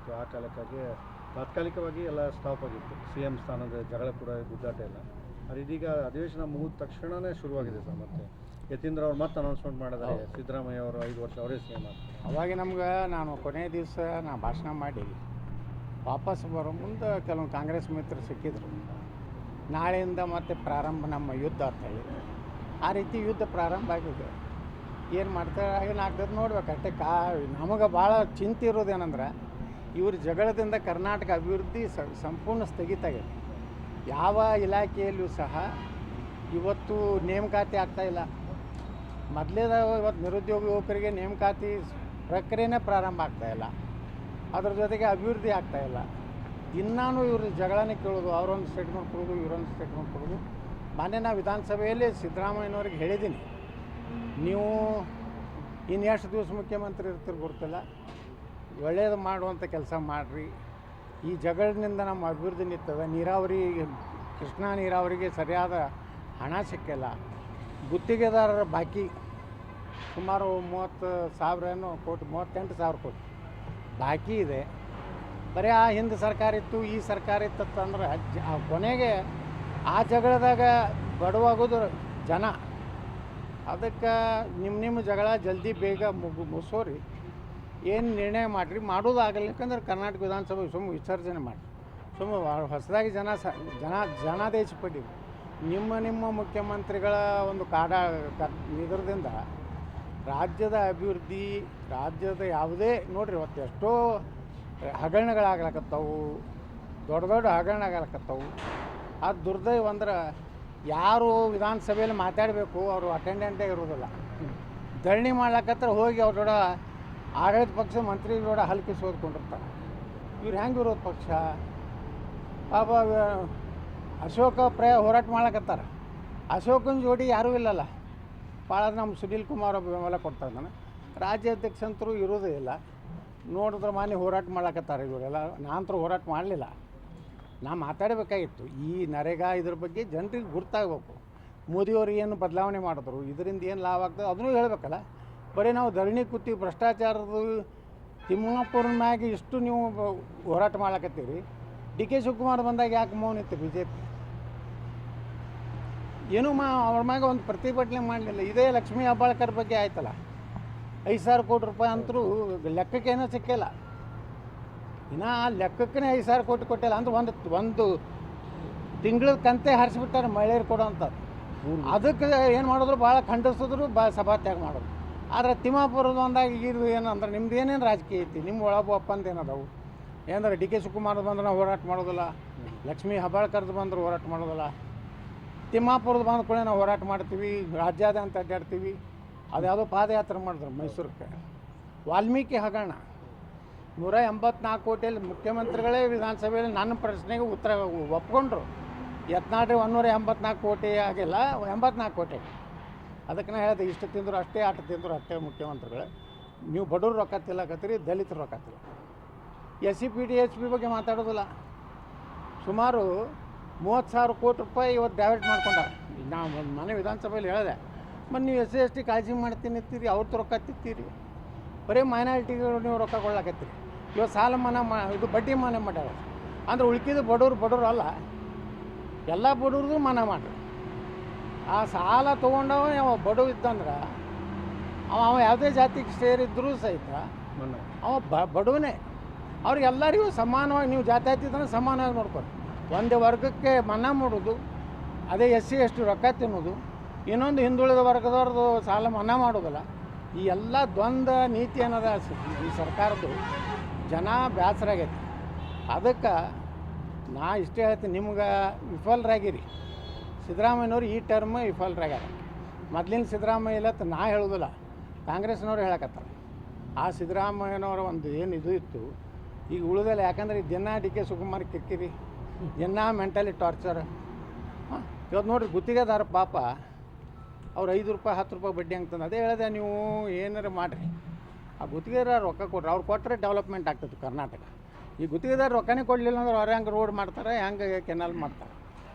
ಆಗಿತ್ತು. ಆ ಕಾಲಕ್ಕಾಗಿ ತಾತ್ಕಾಲಿಕವಾಗಿ ಎಲ್ಲ ಸ್ಟಾಪ್ ಆಗಿತ್ತು. CM ಸ್ಥಾನದ ಜಗಳ ಕೂಡ ಗುದ್ದಾಟ ಎಲ್ಲ. ಅದು ಇದೀಗ ಅಧಿವೇಶನ ಮುಗಿದ ತಕ್ಷಣವೇ ಶುರುವಾಗಿದೆ ಸರ್. ಮತ್ತೆ ಯತೀಂದ್ರ ಅವ್ರು ಮತ್ತೆ ಅನೌನ್ಸ್ಮೆಂಟ್ ಮಾಡಿದ್ದಾರೆ, ಸಿದ್ದರಾಮಯ್ಯ ಅವರು 5 ವರ್ಷ ಅವರೇ CM ಆಗ್ತಾರೆ. ಅವಾಗ ನಮ್ಗೆ ನಾನು ಕೊನೆಯ ದಿವಸ ಭಾಷಣ ಮಾಡಿ ವಾಪಸ್ ಬರೋ ಮುಂದೆ ಕೆಲವೊಂದು ಕಾಂಗ್ರೆಸ್ ಮಿತ್ರರು ಸಿಕ್ಕಿದ್ರು. ನಾಳೆಯಿಂದ ಮತ್ತೆ ಪ್ರಾರಂಭ ನಮ್ಮ ಯುದ್ಧ ಅಂತೇಳಿ ಆ ರೀತಿ ಯುದ್ಧ ಪ್ರಾರಂಭ ಆಗಿದೆ. ಏನು ಮಾಡ್ತಾರೆ ಏನಾಗ್ತದೆ ನೋಡ್ಬೇಕು ಅಷ್ಟೇ. ನಮಗೆ ಭಾಳ ಚಿಂತೆ ಇರೋದೇನೆಂದ್ರೆ ಇವ್ರ ಜಗಳದಿಂದ ಕರ್ನಾಟಕ ಅಭಿವೃದ್ಧಿ ಸಂಪೂರ್ಣ ಸ್ಥಗಿತ ಆಗಿದೆ. ಯಾವ ಇಲಾಖೆಯಲ್ಲೂ ಸಹ ಇವತ್ತು ನೇಮಕಾತಿ ಆಗ್ತಾಯಿಲ್ಲ. ಮೊದಲೇದ ಇವತ್ತು ನಿರುದ್ಯೋಗ ಯುವಕರಿಗೆ ನೇಮಕಾತಿ ಪ್ರಕ್ರಿಯೆನೇ ಪ್ರಾರಂಭ ಆಗ್ತಾಯಿಲ್ಲ. ಅದ್ರ ಜೊತೆಗೆ ಅಭಿವೃದ್ಧಿ ಆಗ್ತಾಯಿಲ್ಲ. ದಿನಾನು ಇವ್ರ ಜಗಳನೇ ಕೇಳೋದು, ಅವರೊಂದು ಸ್ಟೇಟ್ಮೆಂಟ್ ಕೊಡೋದು, ಇವರೊಂದು ಸ್ಟೇಟ್ಮೆಂಟ್ ಕೊಡೋದು. ಮೊನ್ನೆ ನಾವು ವಿಧಾನಸಭೆಯಲ್ಲಿ ಸಿದ್ದರಾಮಯ್ಯನವ್ರಿಗೆ ಹೇಳಿದ್ದೀನಿ, ನೀವು ಇನ್ನೆಷ್ಟು ದಿವಸ ಮುಖ್ಯಮಂತ್ರಿ ಇರ್ತೀರಿ ಗೊತ್ತಿಲ್ಲ, ಒಳ್ಳೆಯದು ಮಾಡುವಂಥ ಕೆಲಸ ಮಾಡಿರಿ. ಈ ಜಗಳಿನಿಂದ ನಮ್ಮ ಅಭಿವೃದ್ಧಿ ನಿಂತದ. ನೀರಾವರಿ, ಕೃಷ್ಣಾ ನೀರಾವರಿಗೆ ಸರಿಯಾದ ಹಣ ಸಿಕ್ಕಿಲ್ಲ. ಗುತ್ತಿಗೆದಾರರ ಬಾಕಿ ಸುಮಾರು 30,000 ಕೋಟಿ, 38,000 ಕೋಟಿ ಬಾಕಿ ಇದೆ. ಬರೀ ಆ ಹಿಂದೆ ಸರ್ಕಾರ ಇತ್ತು, ಈ ಸರ್ಕಾರ ಇತ್ತಂದ್ರೆ ಕೊನೆಗೆ ಆ ಜಗಳದಾಗ ಬಡವಾಗೋದು ಜನ. ಅದಕ್ಕೆ ನಿಮ್ಮ ಜಗಳ ಜಲ್ದಿ ಬೇಗ ಮುಗಿಸೋರಿ. ಏನು ನಿರ್ಣಯ ಮಾಡಿರಿ, ಮಾಡೋದಾಗಲಿಕ್ಕಂದ್ರೆ ಕರ್ನಾಟಕ ವಿಧಾನಸಭೆ ವಿಸರ್ಜನೆ ಮಾಡಿ ಹೊಸದಾಗಿ ಜನಾದೇಶ ಪಡೀರಿ. ನಿಮ್ಮ ಮುಖ್ಯಮಂತ್ರಿಗಳ ಒಂದು ಇದರದಿಂದ ರಾಜ್ಯದ ಅಭಿವೃದ್ಧಿ, ರಾಜ್ಯದ ಯಾವುದೇ ನೋಡ್ರಿ ಇವತ್ತು ಎಷ್ಟೋ ಹಗರಣಗಳಾಗ್ಲಕತ್ತವು, ದೊಡ್ಡ ದೊಡ್ಡ ಹಗರಣ ಆಗ್ಲಕತ್ತವು. ಅದು ದುರ್ದೈವ ಅಂದ್ರೆ ಯಾರು ವಿಧಾನಸಭೆಯಲ್ಲಿ ಮಾತಾಡಬೇಕು ಅವರು ಅಟೆಂಡೆಂಟೇ ಇರೋದಿಲ್ಲ. ಧರಣಿ ಮಾಡ್ಲಕತ್ರ ಹೋಗಿ ಅವ್ರ ಜೋಡ ಆಡಳಿತ ಪಕ್ಷ ಮಂತ್ರಿ ಜೋಡ ಹಲ್ಕಿ ಸೋದ್ಕೊಂಡಿರ್ತಾರೆ. ಇವ್ರು ಹೆಂಗೆ ವಿರೋಧ ಪಕ್ಷ ಪಾಪ ಅಶೋಕ ಹೋರಾಟ ಮಾಡ್ಲಕತ್ತಾರೆ. ಅಶೋಕನ ಜೋಡಿ ಯಾರೂ ಇಲ್ಲಲ್ಲ. ಭಾಳ ನಮ್ಮ ಸುನೀಲ್ ಕುಮಾರ್ ಒಬ್ಬ ಬೆಂಬಲ ಕೊಡ್ತಾರೆ. ನಾನು ರಾಜ್ಯಾಧ್ಯಕ್ಷಂತರೂ ಇರೋದೇ ಇಲ್ಲ. ನೋಡಿದ್ರೆ ಮಾನ್ಯ ಹೋರಾಟ ಮಾಡ್ಲಕತ್ತಾರೆ ಇವರೆಲ್ಲ. ನಾನಂತರೂ ಹೋರಾಟ ಮಾಡಲಿಲ್ಲ. ನಾ ಮಾತಾಡಬೇಕಾಗಿತ್ತು ಈ ನರೇಗಾ ಇದ್ರ ಬಗ್ಗೆ ಜನರಿಗೆ ಗುರ್ತಾಗಬೇಕು. ಮೋದಿಯವರು ಏನು ಬದಲಾವಣೆ ಮಾಡಿದ್ರು, ಇದರಿಂದ ಏನು ಲಾಭ ಆಗ್ತದೆ ಅದನ್ನೂ ಹೇಳಬೇಕಲ್ಲ. ಬರೀ ನಾವು ಧರಣಿ ಕೂತೀವಿ, ಭ್ರಷ್ಟಾಚಾರದ ತಿಮ್ಮಾಪುರ ಮ್ಯಾಗೆ ಇಷ್ಟು ನೀವು ಹೋರಾಟ ಮಾಡ್ಲಕತ್ತೀರಿ. DK ಶಿವಕುಮಾರ್ ಬಂದಾಗ ಯಾಕೆ ಮೌನ ಇತ್ತು BJP? ಏನೂ ಅವ್ರ ಮ್ಯಾಗ ಒಂದು ಪ್ರತಿಭಟನೆ ಮಾಡಲಿಲ್ಲ. ಇದೇ ಲಕ್ಷ್ಮೀ ಹೆಬ್ಬಾಳ್ಕರ್ ಬಗ್ಗೆ ಆಯ್ತಲ್ಲ, 5,000 ಕೋಟಿ ರೂಪಾಯಿ ಅಂತರೂ ಲೆಕ್ಕಕ್ಕೇನೋ ಸಿಕ್ಕಿಲ್ಲ. ಇನ್ನು ಆ ಲೆಕ್ಕಕ್ಕೇ 5,000 ಕೋಟಿ ಕೊಟ್ಟಿಲ್ಲ ಅಂದ್ರೆ ಒಂದು ತಿಂಗಳ ಕಂತೆ ಹಾರಿಸ್ಬಿಟ್ಟಾರೆ ಮಹಿಳೆಯರು ಕೊಡೋ ಅಂಥದ್ದು. ಅದಕ್ಕೆ ಏನು ಮಾಡಿದ್ರು ಭಾಳ ಖಂಡಿಸಿದ್ರು, ಭಾಳ ಸಭಾತ್ಯಾಗ ಮಾಡೋದು. ಆದರೆ ತಿಮ್ಮಾಪುರದ ಬಂದಾಗ ಇದು ಏನಂದ್ರೆ ನಿಮ್ದು ಏನೇನು ರಾಜಕೀಯ ಐತಿ, ನಿಮ್ಮ ಒಳಗೆ ಒಪ್ಪಂದೇನದವು ಏನಂದ್ರೆ DK ಶಿವಕುಮಾರ್ ಬಂದ್ರೆ ನಾವು ಹೋರಾಟ ಮಾಡೋದಿಲ್ಲ, ಲಕ್ಷ್ಮೀ ಹೆಬ್ಬಾಳ್ಕರ್ದು ಬಂದ್ರೆ ಹೋರಾಟ ಮಾಡೋದಿಲ್ಲ, ತಿಮ್ಮಾಪುರದ ಬಂದ ಕೂಡ ನಾವು ಹೋರಾಟ ಮಾಡ್ತೀವಿ, ರಾಜ್ಯಾದ್ಯಂತ ಅಡ್ಡಾಡ್ತೀವಿ. ಅದ್ಯಾವುದೋ ಪಾದಯಾತ್ರೆ ಮಾಡಿದ್ರು ಮೈಸೂರಿಗೆ. ವಾಲ್ಮೀಕಿ ಹಗರಣ 184 ಕೋಟಿಯಲ್ಲಿ ಮುಖ್ಯಮಂತ್ರಿಗಳೇ ವಿಧಾನಸಭೆಯಲ್ಲಿ ನನ್ನ ಪ್ರಶ್ನೆಗೆ ಉತ್ತರ ಒಪ್ಕೊಂಡ್ರು. ಯತ್ನಾಳ್ರಿ 184 ಕೋಟಿ ಆಗಿಲ್ಲ, 84 ಕೋಟಿ. ಅದಕ್ಕೆ ನಾ ಹೇಳಿದೆ, ಇಷ್ಟು ತಿಂದರು ಅಷ್ಟೇ, ಅಷ್ಟು ತಿಂದರು ಅಷ್ಟೇ ಮುಖ್ಯಮಂತ್ರಿಗಳೇ. ನೀವು ಬಡವ್ರು ರೊಕ್ಕ ತಿಲ್ಲಕತ್ತೀರಿ, ದಲಿತರು ರೊಕ್ಕ ತಿಲ್ಲ. SC/PD HP ಬಗ್ಗೆ ಮಾತಾಡೋದಿಲ್ಲ. ಸುಮಾರು 30,000 ಕೋಟಿ ರೂಪಾಯಿ ಇವತ್ತು ಡೈವರ್ಟ್ ಮಾಡ್ಕೊಂಡಾರೆ. ನಾವು ಮನೆ ವಿಧಾನಸಭೆಯಲ್ಲಿ ಹೇಳಿದೆ, ಮತ್ತು ನೀವು SC/ST ಕಾಳಜಿ ಮಾಡ್ತೀನಿ ಅಂತೀರಿ, ಅವ್ರದ್ದು ರೊಕ್ಕ ತಿತ್ತೀರಿ. ಬರೀ ಮೈನಾರಿಟಿಗಳು ನೀವು ರೊಕ್ಕ ಕೊಡ್ಲಾಕತ್ತೀರಿ. ಇವತ್ತು ಸಾಲ ಮನ್ನಾ ಇದು ಬಡ್ಡಿ ಮನ್ನಾ ಮಾಡ್ಯಾರ ಅಂದ್ರೆ ಉಳ್ಕಿದ ಬಡವ್ರು ಅಲ್ಲ, ಎಲ್ಲ ಬಡವ್ರದ್ದು ಮನ್ನಾ ಮಾಡ್ರಿ. ಆ ಸಾಲ ತೊಗೊಂಡವ ಅವ ಬಡವ ಇದ್ದಂದ್ರೆ ಅವ ಯಾವುದೇ ಜಾತಿಗೆ ಸೇರಿದ್ರೂ ಸಹಿತ ಅವ ಬಡವನೇ. ಅವ್ರಿಗೆಲ್ಲರಿಗೂ ಸಮಾನವಾಗಿ ನೀವು ಜಾತಿ ಹತ್ತಿದ್ರೆ ಸಮಾನವಾಗಿ ನೋಡ್ಕೊರಿ. ಒಂದೇ ವರ್ಗಕ್ಕೆ ಮನ್ನಾ ಮಾಡೋದು, ಅದೇ SC/ST ರೊಕ್ಕ ತಿನ್ನೋದು, ಇನ್ನೊಂದು ಹಿಂದುಳಿದ ವರ್ಗದವ್ರದ್ದು ಸಾಲ ಮನ್ನಾ ಮಾಡೋದಿಲ್ಲ. ಈ ಎಲ್ಲ ದ್ವಂದ್ವ ನೀತಿ ಅನ್ನೋದ ಈ ಸರ್ಕಾರದ್ದು ಜನ ಬೇಸರಾಗೈತಿ. ಅದಕ್ಕೆ ನಾ ಇಷ್ಟೇ ಹೇಳ್ತೀನಿ, ನಿಮ್ಗೆ ವಿಫಲರಾಗಿರಿ. ಸಿದ್ದರಾಮಯ್ಯನವ್ರು ಈ ಟರ್ಮ್ ವಿಫಲರಾಗ್ಯಾರ. ಮೊದಲಿನ ಸಿದ್ದರಾಮಯ್ಯ ಇಲ್ಲ ನಾ ಹೇಳೋದಿಲ್ಲ, ಕಾಂಗ್ರೆಸ್ನವ್ರು ಹೇಳಕತ್ತಾರೆ. ಆ ಸಿದ್ದರಾಮಯ್ಯನವರ ಒಂದು ಏನು ಇದು ಇತ್ತು ಈಗ ಉಳಿದಲ್ಲ. ಯಾಕಂದ್ರೆ ದಿನ DK ಶಿವಕುಮಾರ್ ಕಿರಿಕಿರಿ, ದಿನ ಮೆಂಟಲಿ ಟಾರ್ಚರ್. ಇವತ್ತು ನೋಡಿರಿ ಗುತ್ತಿಗೆದಾರ ಪಾಪ ಅವ್ರು 5 ರೂಪಾಯಿ 10 ರೂಪಾಯಿ ಬಡ್ಡಿ ಅಂತಂದು ಅದೇ ಹೇಳಿದೆ. ನೀವು ಏನಾರು ಮಾಡಿರಿ, ಆ ಗುತ್ತಿಗೆದಾರ ರೊಕ್ಕ ಕೊಡ್ರಿ, ಅವ್ರು ಕೊಟ್ಟರೆ ಡೆವಲಪ್ಮೆಂಟ್ ಆಗ್ತದೆ ಕರ್ನಾಟಕ. ಈ ಗುತ್ತಿಗೆದಾರ ರೊಕ್ಕನೇ ಕೊಡಲಿಲ್ಲ ಅಂದ್ರೆ ಅವ್ರು ಹೆಂಗೆ ರೋಡ್ ಮಾಡ್ತಾರೆ, ಹೆಂಗೆ ಕೆನಾಲ್ ಮಾಡ್ತಾರೆ.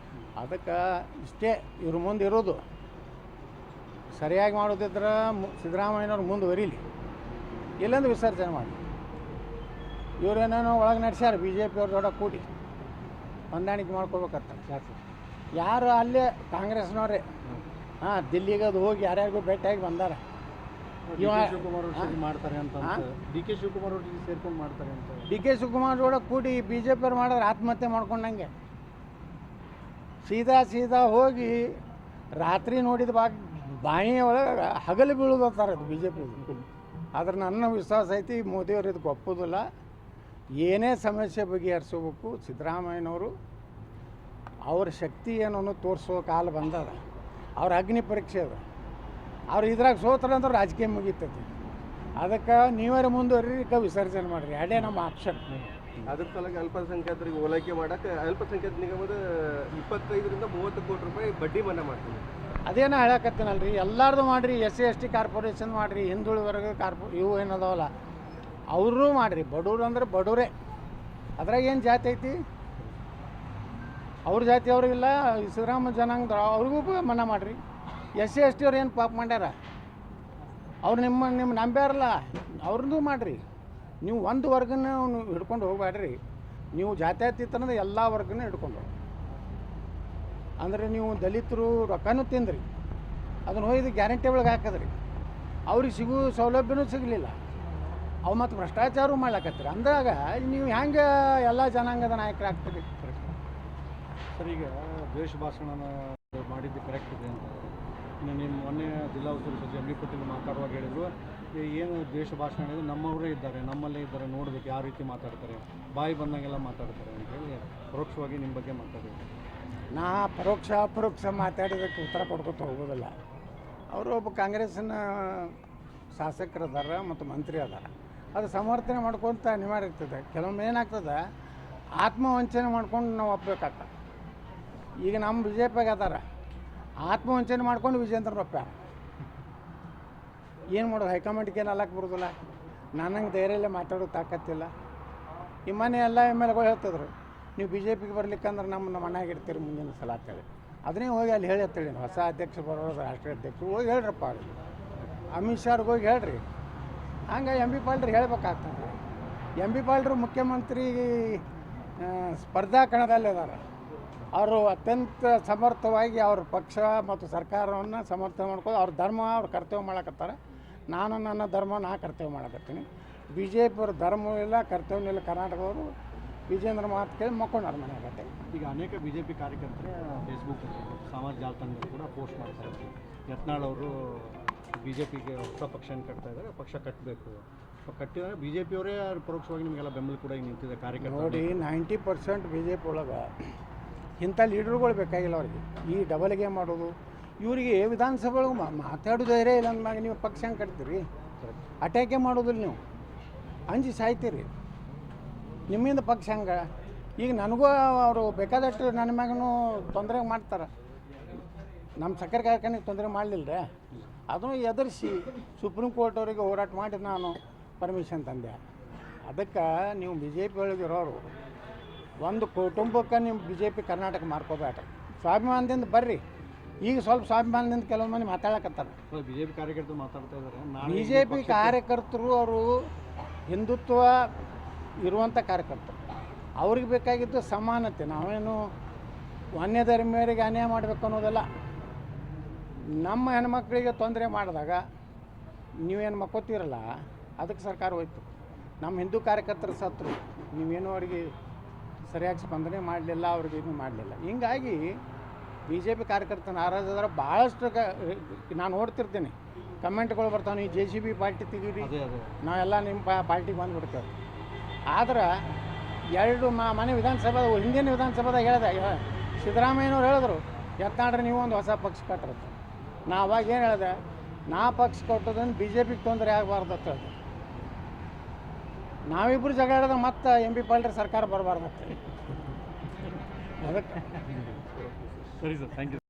ಅದಕ್ಕೆ ಇಷ್ಟೇ ಇವ್ರ ಮುಂದೆ ಇರೋದು. ಸರಿಯಾಗಿ ಮಾಡೋದಿದ್ರೆ ಸಿದ್ದರಾಮಯ್ಯನವ್ರು ಮುಂದುವರೀಲಿ, ಇಲ್ಲಂದ್ರೆ ವಿಸರ್ಜನೆ ಮಾಡಿ. ಇವ್ರೇನೇನೋ ಒಳಗೆ ನಡೆಸ್ಯಾರ ಬಿ ಜೆ ಪಿಯವ್ರ ಜೋಡ ಕೂಡಿ ಹೊಂದಾಣಿಕೆ ಮಾಡ್ಕೋಬೇಕಂತ. ಯಾರು ಅಲ್ಲೇ ಕಾಂಗ್ರೆಸ್ನವ್ರೆ ಹಾಂ ದಿಲ್ಲಿಗೆ ಅದು ಹೋಗಿ ಯಾರ್ಯಾರಿಗೂ ಭೇಟಿಯಾಗಿ ಬಂದಾರ. ಡಿ ಕೆ ಶಿವಕುಮಾರ್ ಅವ್ರು ಸೇರಿ ಮಾಡ್ತಾರೆ ಅಂತ ಡಿ ಕೆ ಶಿವಕುಮಾರ್ ಅವ್ರ ಜೊತೆ ಸೇರ್ಕೊಂಡು ಮಾಡ್ತಾರೆ ಅಂತ. ಡಿ ಕೆ ಶಿವಕುಮಾರ್ ಜೋಡ ಕೂಡಿ ಬಿ ಜೆ ಪಿಯವ್ರು ಮಾಡಿದ್ರೆ ಆತ್ಮಹತ್ಯೆ ಮಾಡ್ಕೊಂಡಂಗೆ ಸೀದಾ ಹೋಗಿ ರಾತ್ರಿ ನೋಡಿದ ಬಾಯಿ ಒಳಗೆ ಹಗಲು ಬೀಳೋದಂತಾರೆ ಅದು ಬಿ ಜೆ ಪಿ. ಆದ್ರೆ ನನ್ನ ವಿಶ್ವಾಸ ಐತಿ ಮೋದಿಯವರು ಇದಕ್ಕೆ ಒಪ್ಪೋದಿಲ್ಲ. ಏನೇ ಸಮಸ್ಯೆ ಬಗೆಹರಿಸಬೇಕು ಸಿದ್ದರಾಮಯ್ಯನವರು ಅವ್ರ ಶಕ್ತಿ ಏನು ಅನ್ನೋದು ತೋರಿಸೋ ಕಾಲ ಬಂದದ. ಅವ್ರ ಅಗ್ನಿ ಪರೀಕ್ಷೆ ಅದ. ಅವ್ರು ಇದ್ರಾಗ ಸೋತ್ರಂದ್ರೆ ರಾಜಕೀಯ ಮುಗೀತೈತಿ. ಅದಕ್ಕೆ ನೀವೇ ಮುಂದುವರಿಕ ವಿಸರ್ಜನೆ ಮಾಡಿರಿ, ಅದೇ ನಮ್ಮ ಆಪ್ಷನ್. ಅದ್ರ ಸಲುವಾಗಿ ಅಲ್ಪಸಂಖ್ಯಾತರಿಗೆ ಓಲೈಕೆ ಮಾಡೋಕ್ಕೆ ಅಲ್ಪಸಂಖ್ಯಾತ ನಿಗಮದ 25 ರಿಂದ 30 ಕೋಟಿ ರೂಪಾಯಿ ಬಡ್ಡಿ ಮನ್ನಾ ಮಾಡ್ತೀನಿ. ಅದೇನೋ ಹೇಳಕತ್ತೀನಲ್ರಿ, ಎಲ್ಲರದು ಮಾಡಿರಿ. SC ST ಕಾರ್ಪೊರೇಷನ್ ಮಾಡಿರಿ, ಹಿಂದುಳಿದ ವರ್ಗ ಇವು ಏನದಾವಲ್ಲ ಅವ್ರೂ ಮಾಡಿರಿ. ಬಡವ್ರು ಅಂದ್ರೆ ಬಡವರೇ, ಅದ್ರಾಗ ಏನು ಜಾತಿ ಐತಿ? ಅವ್ರ ಜಾತಿ ಅವ್ರಿಗಿಲ್ಲ, ಸಿದ್ದರಾಮ ಜನಾಂಗದ ಅವ್ರಿಗೂ ಮನ್ನಾ ಮಾಡಿರಿ. SC ST ಅವ್ರು ಏನು ಪಾಪ ಮಾಡ್ಯಾರ? ಅವ್ರು ನಿಮ್ಮ ನಂಬ್ಯಾರಲ್ಲ, ಅವ್ರನ್ನೂ ಮಾಡಿರಿ. ನೀವು ಒಂದು ವರ್ಗನ ಹಿಡ್ಕೊಂಡು ಹೋಗ್ಬೇಡ್ರಿ. ನೀವು ಜಾತ್ಯತೀತನದ ಎಲ್ಲ ವರ್ಗನ ಹಿಡ್ಕೊಂಡು ಹೋಗಿ. ಅಂದರೆ ನೀವು ದಲಿತರು ರೊಕ್ಕನೂ ತಿಂದ್ರಿ, ಅದನ್ನು ಹೋಯ್ದು ಗ್ಯಾರಂಟಿ ಒಳಗೆ ಹಾಕಿದ್ರಿ, ಅವ್ರಿಗೆ ಸಿಗೋ ಸೌಲಭ್ಯನೂ ಸಿಗಲಿಲ್ಲ. ಅವು ಮತ್ತು ಭ್ರಷ್ಟಾಚಾರ ಮಾಡ್ಲಕತ್ತೀರಿ. ಅಂದಾಗ ನೀವು ಹೆಂಗೆ ಎಲ್ಲ ಜನಾಂಗದ ನಾಯಕರಾಗ್ತೀರಿ? ಸರ್, ಈಗ ದ್ವೇಷ ಭಾಷಣನ ಮಾಡಿದ್ದು ಕರೆಕ್ಟ್ ಇದೆ ಅಂತ. ಇನ್ನು ನಿಮ್ಮ ಮೊನ್ನೆ ಜಿಲ್ಲಾ ಉಸ್ತುವಾರಿ ಸಚಿವ ಎಂ ಬಿ ಪಾಟೀಲ್ ಮಾತಾಡುವಾಗ ಹೇಳಿದ್ರು, ಏನು ದ್ವೇಷ ಭಾಷಣ ಹೇಳಿದ್ರು ನಮ್ಮವರೇ ಇದ್ದಾರೆ, ನಮ್ಮಲ್ಲೇ ಇದ್ದಾರೆ, ನೋಡಬೇಕು ಯಾವ ರೀತಿ ಮಾತಾಡ್ತಾರೆ, ಬಾಯಿ ಬಂದಂಗೆಲ್ಲ ಮಾತಾಡ್ತಾರೆ ಅಂತೇಳಿ ಪರೋಕ್ಷವಾಗಿ ನಿಮ್ಮ ಬಗ್ಗೆ ಮಾತಾಡಿದ್ರು. ನಾ ಅಪರೋಕ್ಷ ಮಾತಾಡೋದಕ್ಕೆ ಉತ್ತರ ಕೊಡ್ಕೊತ ಹೋಗೋದಿಲ್ಲ. ಅವರು ಒಬ್ಬ ಕಾಂಗ್ರೆಸ್ಸಿನ ಶಾಸಕರದಾರ ಮತ್ತು ಮಂತ್ರಿ ಅದಾರ. ಅದು ಸಮರ್ಥನೆ ಮಾಡ್ಕೊತ ಅನಿವಾರ್ಯ ಇರ್ತದೆ. ಕೆಲವೊಮ್ಮೆ ಏನಾಗ್ತದೆ, ಆತ್ಮವಂಚನೆ ಮಾಡ್ಕೊಂಡು ನಾವು ಒಪ್ಪಬೇಕಾಗ್ತದೆ. ಈಗ ನಮ್ಮ ಬಿ ಜೆ ಪಿಗೆ ಅದಾರ, ಆತ್ಮವಂಚನೆ ಮಾಡ್ಕೊಂಡು ವಿಜೇಂದ್ರನ ಒಪ್ಪ್ಯಾರ. ಏನು ಮಾಡೋದು? ಹೈಕಮಾಂಡ್ಗೆ ಏನು ಅಲ್ಲಕ್ಕೆ ಬರೋದಿಲ್ಲ. ನನಗೆ ಧೈರ್ಯಲ್ಲೇ ಮಾತಾಡೋ ತಾಕತ್ತಿಲ್ಲ. ಈ ಮನೆ ಎಲ್ಲ MLAಗಳು ಹೇಳ್ತಿದ್ರು, ನೀವು ಬಿ ಜೆ ಪಿಗೆ ಬರ್ಲಿಕ್ಕಂದ್ರೆ ನಮ್ಮ ಮನೆಯಾಗ ಇರ್ತೀರಿ ಮುಂದಿನ ಸಲ ಅಂತೇಳಿ. ಅದನ್ನೇ ಹೋಗಿ ಅಲ್ಲಿ ಹೇಳಿ ಅಂತೇಳಿ, ಹೊಸ ಅಧ್ಯಕ್ಷರು ಬರೋದು, ರಾಷ್ಟ್ರೀಯ ಅಧ್ಯಕ್ಷರು ಹೋಗಿ ಹೇಳ್ರಪ್ಪ, ಅವ್ರಿಗೆ ಅಮಿತ್ ಶಾರ್ಗೆ ಹೋಗಿ ಹೇಳ್ರಿ. ಹಂಗೆ ಎಂ ಬಿ ಪಾಲ್ರು ಹೇಳ್ಬೇಕಾಗ್ತದೆ. ಎಂ ಬಿ ಪಾಲ್ರು ಮುಖ್ಯಮಂತ್ರಿ ಸ್ಪರ್ಧಾ ಕಣದಲ್ಲಿ ಅದಾರ. ಅವರು ಅತ್ಯಂತ ಸಮರ್ಥವಾಗಿ ಅವ್ರ ಪಕ್ಷ ಮತ್ತು ಸರ್ಕಾರವನ್ನು ಸಮರ್ಥನೆ ಮಾಡ್ಕೊಂಡು ಅವ್ರ ಧರ್ಮ ಅವ್ರು ಕರ್ತವ್ಯ ಮಾಡಕತ್ತಾರೆ. ನಾನು ನನ್ನ ಧರ್ಮ ಕರ್ತವ್ಯ ಮಾಡಕತ್ತೀನಿ. B J ಪಿಯವ್ರ ಧರ್ಮವಿಲ್ಲ, ಕರ್ತವ್ಯವಿಲ್ಲ. ಕರ್ನಾಟಕದವರು ವಿಜೇಂದ್ರ ಮಾತು ಕೇಳಿ ಮಕ್ಕೊಂಡಾರ ಮನೆ ಆಗತ್ತೆ. ಈಗ ಅನೇಕ BJP ಕಾರ್ಯಕರ್ತರು ಫೇಸ್ಬುಕ್ಕಲ್ಲಿ ಸಾಮಾಜಿಕ ಜಾಲತಾಣದಲ್ಲಿ ಕೂಡ ಪೋಸ್ಟ್ ಮಾಡ್ತಾ ಇದ್ದಾರೆ. ಯತ್ನಾಳ್ ಅವರು BJPಗೆ ಹೊಸ ಪಕ್ಷನ ಕಟ್ತಾ ಇದ್ದಾರೆ, ಪಕ್ಷ ಕಟ್ಟಬೇಕು, ಕಟ್ಟಿದರೆ BJP ಅವರೇ ಪರೋಕ್ಷವಾಗಿ ನಿಮಗೆಲ್ಲ ಬೆಂಬಲ ಕೂಡ ಈಗ ನಿಂತಿದೆ ಕಾರ್ಯಕರ್ತರು. ನೋಡಿ, 90% BJP ಒಳಗೆ ಇಂಥ ಲೀಡರ್ಗಳು ಬೇಕಾಗಿಲ್ಲ ಅವ್ರಿಗೆ. ಈ ಡಬಲ್ ಗೇಮ್ ಮಾಡೋದು, ಇವರಿಗೆ ವಿಧಾನಸಭೆ ಒಳಗೆ ಮಾತಾಡೋದು ಧೈರ್ಯ ಇಲ್ಲ ಅಂದಮ್ಯಾಗ ನೀವು ಪಕ್ಷ ಹೆಂಗೆ ಕಟ್ತೀರಿ? ಅಟ್ಯಾಕೆ ಮಾಡೋದಿಲ್ಲ, ನೀವು ಅಂಜಿ ಸಾಯ್ತೀರಿ. ನಿಮ್ಮಿಂದ ಪಕ್ಷ ಹಂಗೆ. ಈಗ ನನಗೂ ಅವರು ಬೇಕಾದಷ್ಟು ನನ್ನ ಮ್ಯಾಗೂ ತೊಂದರೆ ಮಾಡ್ತಾರೆ. ನಮ್ಮ ಸಕ್ಕರೆ ಕಾರ್ಖಾನೆಗೆ ತೊಂದರೆ ಮಾಡಲಿಲ್ಲ ರೀ, ಅದನ್ನು ಎದುರಿಸಿ ಸುಪ್ರೀಂ ಕೋರ್ಟ್ ಅವರಿಗೆ ಹೋರಾಟ ಮಾಡಿ ನಾನು ಪರ್ಮಿಷನ್ ತಂದೆ. ಅದಕ್ಕೆ ನೀವು BJP ಒಳಗಿರೋರು ಒಂದು ಕುಟುಂಬಕ್ಕೆ ನಿಮ್ಮ BJP ಕರ್ನಾಟಕ ಮಾರ್ಕೋಬೇಡ್ರಿ. ಸ್ವಾಭಿಮಾನದಿಂದ ಬರ್ರಿ. ಈಗ ಸ್ವಲ್ಪ ಸ್ವಾಭಿಮಾನದಿಂದ ಕೆಲವು ಮಂದಿ ಮಾತಾಡಕತ್ತಾರೆ. BJP ಕಾರ್ಯಕರ್ತರು ಮಾತಾಡ್ತಾ ಇದ್ದಾರೆ. BJP ಕಾರ್ಯಕರ್ತರು ಅವರು ಹಿಂದುತ್ವ ಇರುವಂಥ ಕಾರ್ಯಕರ್ತರು. ಅವ್ರಿಗೆ ಬೇಕಾಗಿದ್ದು ಸಮಾನತೆ. ನಾವೇನು ಅನ್ಯ ಧರ್ಮೀಯರಿಗೆ ಅನ್ಯಾಯ ಮಾಡಬೇಕು ಅನ್ನೋದಲ್ಲ. ನಮ್ಮ ಹೆಣ್ಮಕ್ಳಿಗೆ ತೊಂದರೆ ಮಾಡಿದಾಗ ನೀವೇನು ಮಕ್ಕೋತೀರಲ್ಲ, ಅದಕ್ಕೆ ಸರ್ಕಾರ ಹೋಯ್ತು. ನಮ್ಮ ಹಿಂದೂ ಕಾರ್ಯಕರ್ತರು ಸತ್ರು, ನೀವೇನು ಅವರಿಗೆ ಸರಿಯಾಗಿ ಸ್ಪಂದನೆ ಮಾಡಲಿಲ್ಲ, ಅವ್ರಿಗೆ ಇದು ಮಾಡಲಿಲ್ಲ. ಹೀಗಾಗಿ BJP ಕಾರ್ಯಕರ್ತ ನಾರಾಜಾದ್ರೆ ಭಾಳಷ್ಟು ನಾನು ನೋಡ್ತಿರ್ತೀನಿ, ಕಮೆಂಟ್ಗಳು ಬರ್ತಾವೆ, ನೀವು JCB ಪಾರ್ಟಿ ತೆಗೀರಿ, ನಾವೆಲ್ಲ ನಿಮ್ಮ ಪಾರ್ಟಿಗೆ ಬಂದುಬಿಡ್ತೇವೆ. ಆದ್ರೆ ಮನೆ ವಿಧಾನಸಭೆ ಹಿಂದಿನ ವಿಧಾನಸಭೆದಾಗ ಹೇಳಿದೆ, ಸಿದ್ದರಾಮಯ್ಯನವ್ರು ಹೇಳಿದ್ರು, ಯತ್ನಾಡ್ರಿ ನೀವು ಒಂದು ಹೊಸ ಪಕ್ಷ ಕಟ್ಟಿರುತ್ತೆ. ನಾ ಅವಾಗ ಏನು ಹೇಳಿದೆ, ನಾ ಪಕ್ಷ ಕೊಟ್ಟೋದನ್ನು BJPಗೆ ತೊಂದರೆ ಆಗಬಾರ್ದು ಅಂತ ಹೇಳಿದೆ. ನಾವಿಬ್ಬರು ಜಗಳ ಮತ್ತೆ MB ಪಾಲ್ರಿ ಸರ್ಕಾರ ಬರಬಾರ್ದು ಅಂತ ಹೇಳಿ. ಅದಕ್ಕೆ ಸರಿ ಸರ್, ಥ್ಯಾಂಕ್ ಯು.